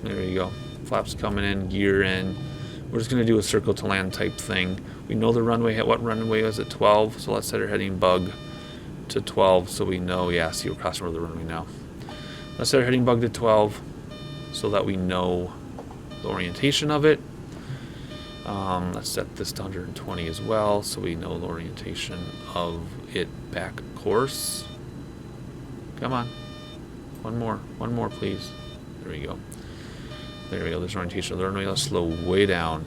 There you go. Flaps coming in. Gear in. We're just going to do a circle to land type thing. We know the runway, what runway was at 12, so let's set our heading bug to 12 so we know, yeah, see, we're crossing over the runway now. Let's set our heading bug to 12 so that we know the orientation of it. Let's set this to 120 as well so we know the orientation of it back course. Come on. One more, please. There we go. There we go, there's orientation of the runway. Let's slow way down.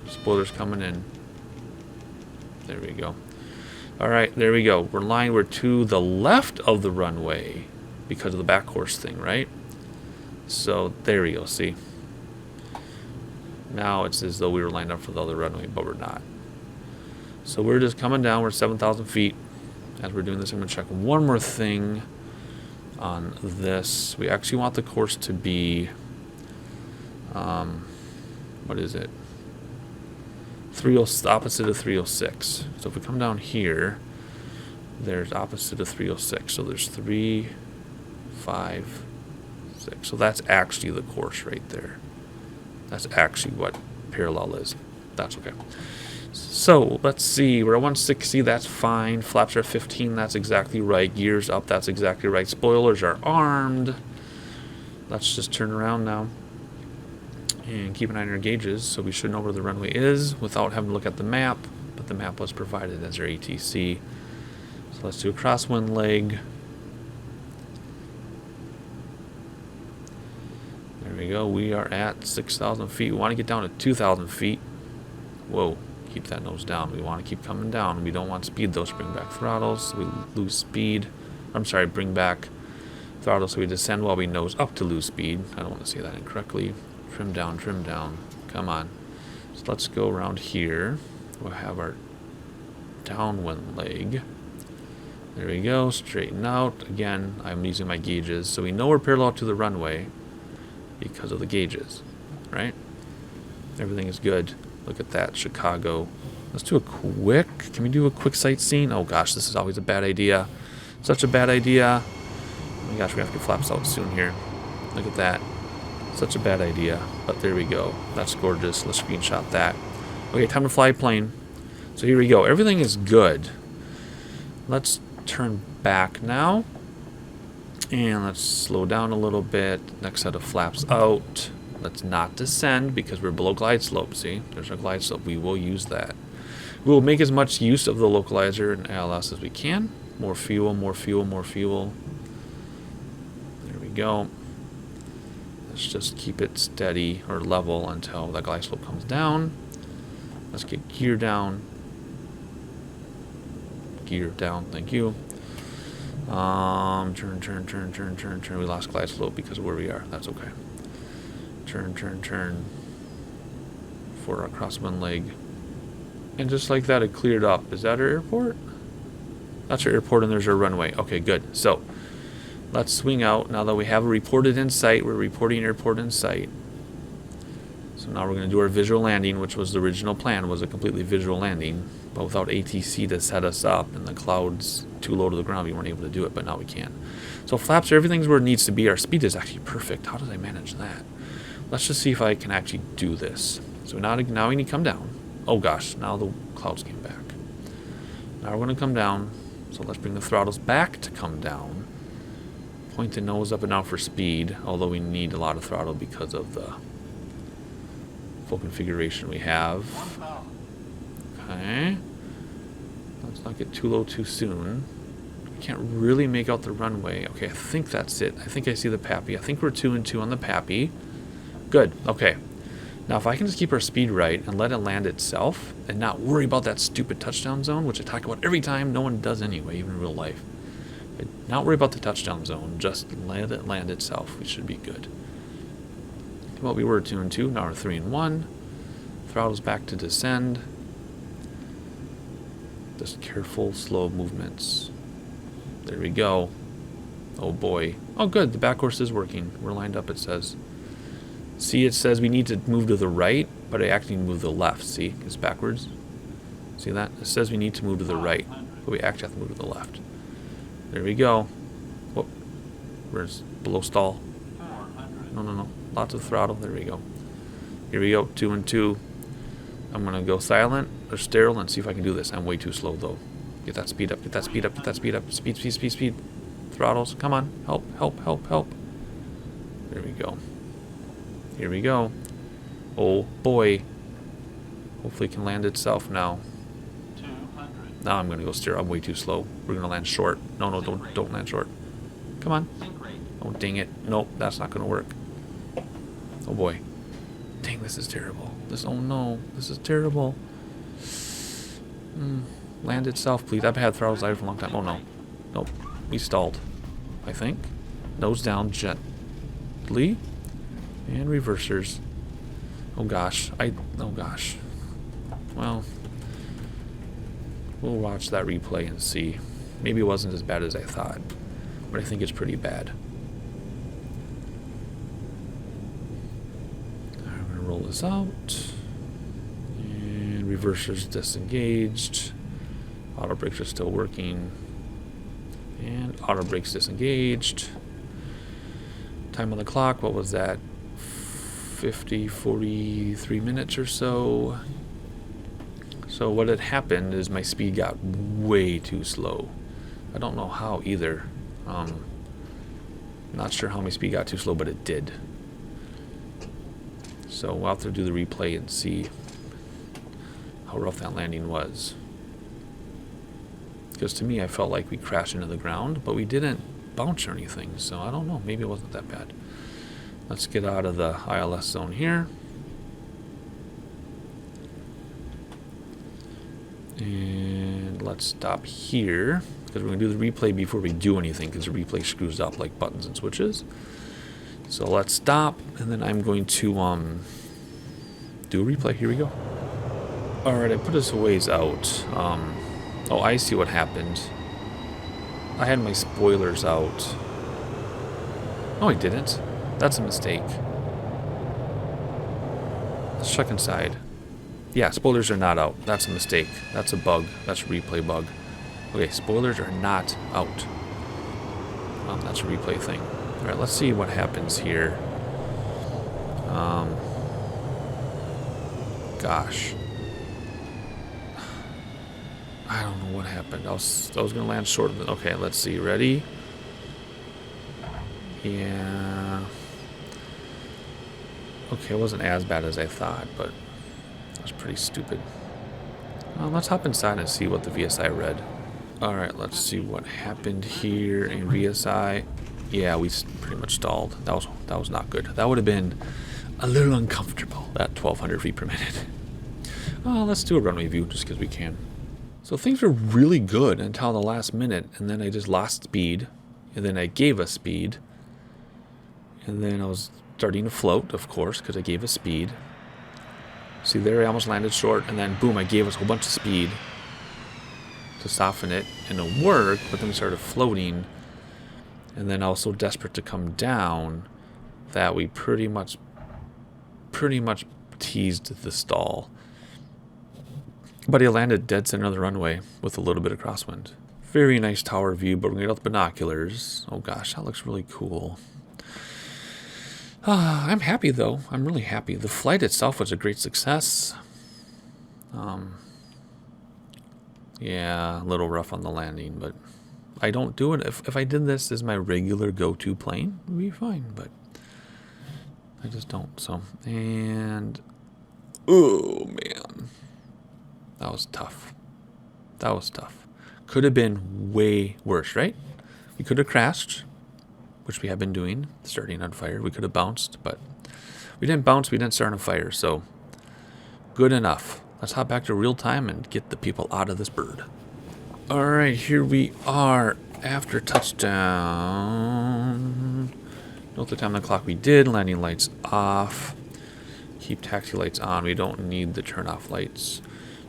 Spoilers coming in. There we go. Alright, there we go. We're to the left of the runway because of the back course thing, right? So there we go, see? Now it's as though we were lined up for the other runway, but we're not. So we're just coming down. We're 7,000 feet. As we're doing this, I'm going to check one more thing on this. We actually want the course to be... what is it? Opposite of 306. So if we come down here, there's opposite of 306. So there's 3, 5, 6. So that's actually the course right there. That's actually what parallel is. That's okay. So let's see. We're at 160. That's fine. Flaps are 15. That's exactly right. Gears up. That's exactly right. Spoilers are armed. Let's just turn around now and keep an eye on our gauges so we should know where the runway is without having to look at the map, but the map was provided as our ATC. So let's do a crosswind leg. There we go. We are at 6,000 feet. We want to get down to 2,000 feet. Whoa, keep that nose down. We want to keep coming down. We don't want speed though, so bring back throttles so we lose speed. I'm sorry, bring back throttle so we descend while we nose up to lose speed. I don't want to say that incorrectly. Trim down, trim down. Come on. So let's go around here. We'll have our downwind leg. There we go. Straighten out. Again, I'm using my gauges. So we know we're parallel to the runway because of the gauges, right? Everything is good. Look at that, Chicago. Let's do a quick, can we do a quick sightseeing? Oh gosh, this is always a bad idea. Such a bad idea. Oh my gosh, we have to get flaps out soon here. Look at that. Such a bad idea, but there we go. That's gorgeous. Let's screenshot that. Okay, time to fly plane. So here we go. Everything is good. Let's turn back now. And let's slow down a little bit. Next set of flaps out. Let's not descend because we're below glide slope. See, there's our glide slope. We will use that. We will make as much use of the localizer and ALS as we can. More fuel, more fuel, more fuel. There we go. Let's just keep it steady or level until the glide slope comes down. Let's get gear down. Gear down, thank you. Turn. We lost glide slope because of where we are. That's okay. Turn. For our crosswind leg. And just like that, it cleared up. Is that our airport? That's our airport, and there's our runway. Okay, good. So let's swing out. Now that we have a reported in sight, we're reporting airport in sight. So now we're going to do our visual landing, which was the original plan, was a completely visual landing. But without ATC to set us up and the clouds too low to the ground, we weren't able to do it, but now we can. So flaps, everything's where it needs to be. Our speed is actually perfect. How did I manage that? Let's just see if I can actually do this. So now we need to come down. Oh gosh, now the clouds came back. Now we're going to come down. So let's bring the throttles back to come down. Point the nose up and down for speed, although we need a lot of throttle because of the full configuration we have. Okay. Let's not get too low too soon. I can't really make out the runway. Okay, I think that's it. I think I see the Pappy. I think we're 2 and 2 on the Pappy. Good. Okay. Now, if I can just keep our speed right and let it land itself and not worry about that stupid touchdown zone, which I talk about every time, no one does anyway, even in real life. But not worry about the touchdown zone. Just let it land itself. We should be good. Well, we were 2 and 2. Now we're 3 and 1. Throttle's back to descend. Just careful, slow movements. There we go. Oh boy. Oh good, the back horse is working. We're lined up, it says. See, it says we need to move to the right, but I actually move to the left. See, it's backwards. See that? It says we need to move to the right, but we actually have to move to the left. There we go. Whoop. Where's below stall? No. Lots of throttle. There we go. Here we go. 2 and 2. I'm going to go silent or sterile and see if I can do this. I'm way too slow, though. Get that speed up. Get that speed up. Get that speed up. Speed, speed, speed, speed. Throttles. Come on. Help, help, help, help. There we go. Here we go. Oh, boy. Hopefully it can land itself now. Now I'm going to go steer. I'm way too slow. We're going to land short. No, don't land short. Come on. Oh, dang it. Nope, that's not going to work. Oh, boy. Dang, this is terrible. Oh, no. This is terrible. Land itself, please. I've had throttles live for a long time. Oh, no. Nope. We stalled, I think. Nose down gently. And reversers. Oh, gosh. Oh, gosh. Well, we'll watch that replay and see. Maybe it wasn't as bad as I thought, but I think it's pretty bad. I'm going to roll this out. And reversers disengaged. Auto brakes are still working. And auto brakes disengaged. Time on the clock, what was that? 43 minutes or so. So what had happened is my speed got way too slow. I don't know how either. Not sure how my speed got too slow, but it did. So we'll have to do the replay and see how rough that landing was. Because to me, I felt like we crashed into the ground, but we didn't bounce or anything. So I don't know. Maybe it wasn't that bad. Let's get out of the ILS zone here. And let's stop here, because we're going to do the replay before we do anything, because the replay screws up like buttons and switches. So let's stop, and then I'm going to do a replay. Here we go. Alright, I put us a ways out. Oh, I see what happened. I had my spoilers out. No, I didn't. That's a mistake. Let's check inside. Yeah, spoilers are not out. That's a mistake. That's a bug. That's a replay bug. Okay, spoilers are not out. That's a replay thing. Alright, let's see what happens here. Gosh. I don't know what happened. I was gonna land short of it. Okay, let's see. Ready? Yeah. Okay, it wasn't as bad as I thought, but it was pretty stupid. Let's hop inside and see what the VSI read. Alright, let's see what happened here in VSI. Yeah, we pretty much stalled. That was not good. That would have been a little uncomfortable, that 1,200 feet per minute. Let's do a runway view just because we can. So things were really good until the last minute, and then I just lost speed, and then I gave us speed, and then I was starting to float, of course, because I gave us speed. See there, I almost landed short, and then boom, I gave us a whole bunch of speed to soften it, and it worked, but then we started floating, and then I was so desperate to come down that we pretty much teased the stall. But he landed dead center of the runway with a little bit of crosswind. Very nice tower view, but when we get out the binoculars, oh gosh, that looks really cool. I'm happy though. I'm really happy. The flight itself was a great success. Yeah, a little rough on the landing, but I don't do it. If I did this as my regular go-to plane, it would be fine, but I just don't. So, and oh man, that was tough. That was tough. Could have been way worse, right? We could have crashed, which we have been doing, starting on fire. We could have bounced, but we didn't bounce. We didn't start on fire, so good enough. Let's hop back to real time and get the people out of this bird. All right, here we are after touchdown. Note the time on the clock we did. Landing lights off. Keep taxi lights on. We don't need the turn off lights.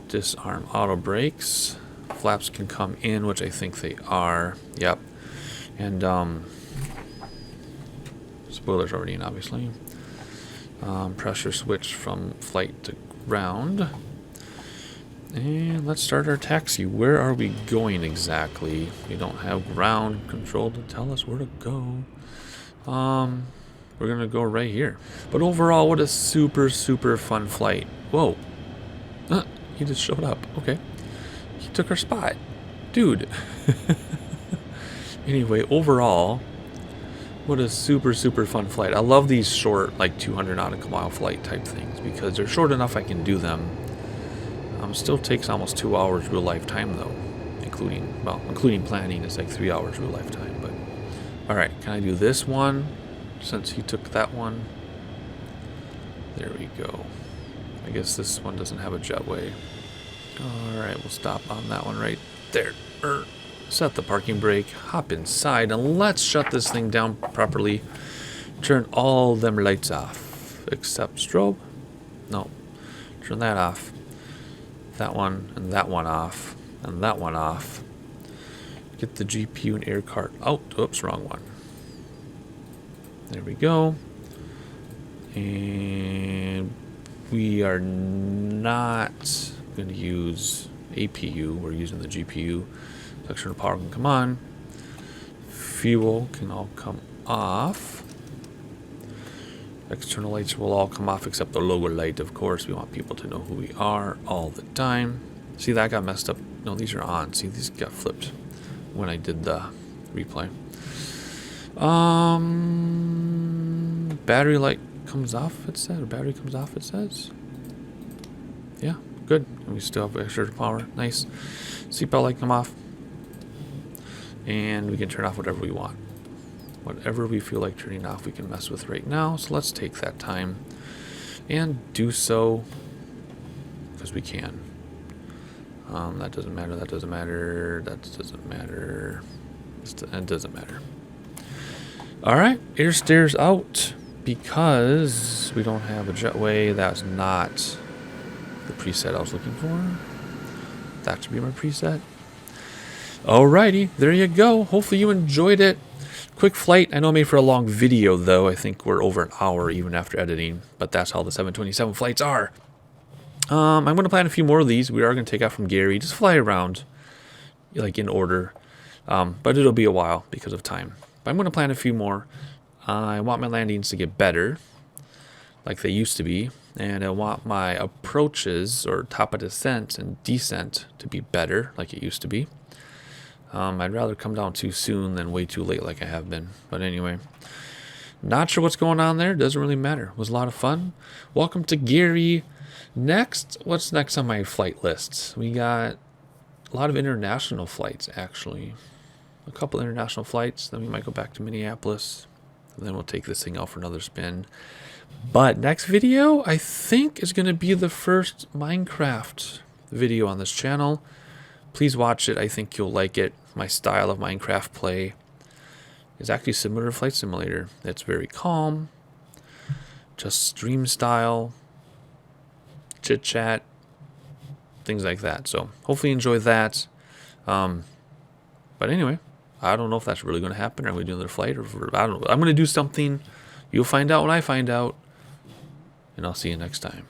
Disarm auto brakes. Flaps can come in, which I think they are. Yep. And spoilers already in, obviously. Pressure switch from flight to ground. And let's start our taxi. Where are we going exactly? We don't have ground control to tell us where to go. We're gonna go right here. But overall, what a super, super fun flight. Whoa. He just showed up. Okay. He took our spot. Dude. Anyway, overall, what a super, super fun flight. I love these short, like 200 nautical mile flight type things because they're short enough I can do them. Still takes almost 2 hours real life time though, including planning. It's like 3 hours real life time. But all right, can I do this one since he took that one? There we go. I guess this one doesn't have a jetway. All right, we'll stop on that one right there. Set the parking brake, hop inside, and let's shut this thing down properly. Turn all them lights off except strobe. No, turn that off. That one and that one off, and that one off. Get the GPU and air cart out. Oops, wrong one. There we go. And we are not going to use APU. We're using the GPU. External power can come on. Fuel can all come off. External lights will all come off except the logo light, of course. We want people to know who we are all the time. See, that got messed up. No, these are on. See, these got flipped when I did the replay. Battery light comes off, it said. Or battery comes off, it says. Yeah, good. And we still have extra power. Nice. Seatbelt light come off. And we can turn off whatever we want. Whatever we feel like turning off, we can mess with right now. So let's take that time and do so because we can. That doesn't matter. That doesn't matter. That doesn't matter. It doesn't matter. All right, air stairs out because we don't have a jetway. That's not the preset I was looking for. That should be my preset. Alrighty, there you go. Hopefully you enjoyed it. Quick flight. I know I made for a long video, though. I think we're over an hour even after editing, but that's how the 727 flights are. I'm going to plan a few more of these. We are going to take off from Gary. Just fly around, like in order. But it'll be a while because of time. But I'm going to plan a few more. I want my landings to get better, like they used to be. And I want my approaches, or top of descent and descent, to be better, like it used to be. I'd rather come down too soon than way too late like I have been. But anyway, not sure what's going on there. Doesn't really matter. It was a lot of fun. Welcome to Gary. Next, what's next on my flight list? We got a lot of international flights, actually. A couple international flights. Then we might go back to Minneapolis. And then we'll take this thing out for another spin. But next video, I think, is going to be the first Minecraft video on this channel. Please watch it. I think you'll like it. My style of Minecraft play is actually similar to Flight Simulator. It's very calm, just stream style, chit chat, things like that. So hopefully you enjoy that. But anyway, I don't know if that's really going to happen. Are we doing another flight? Or I don't know. I'm going to do something. You'll find out when I find out. And I'll see you next time.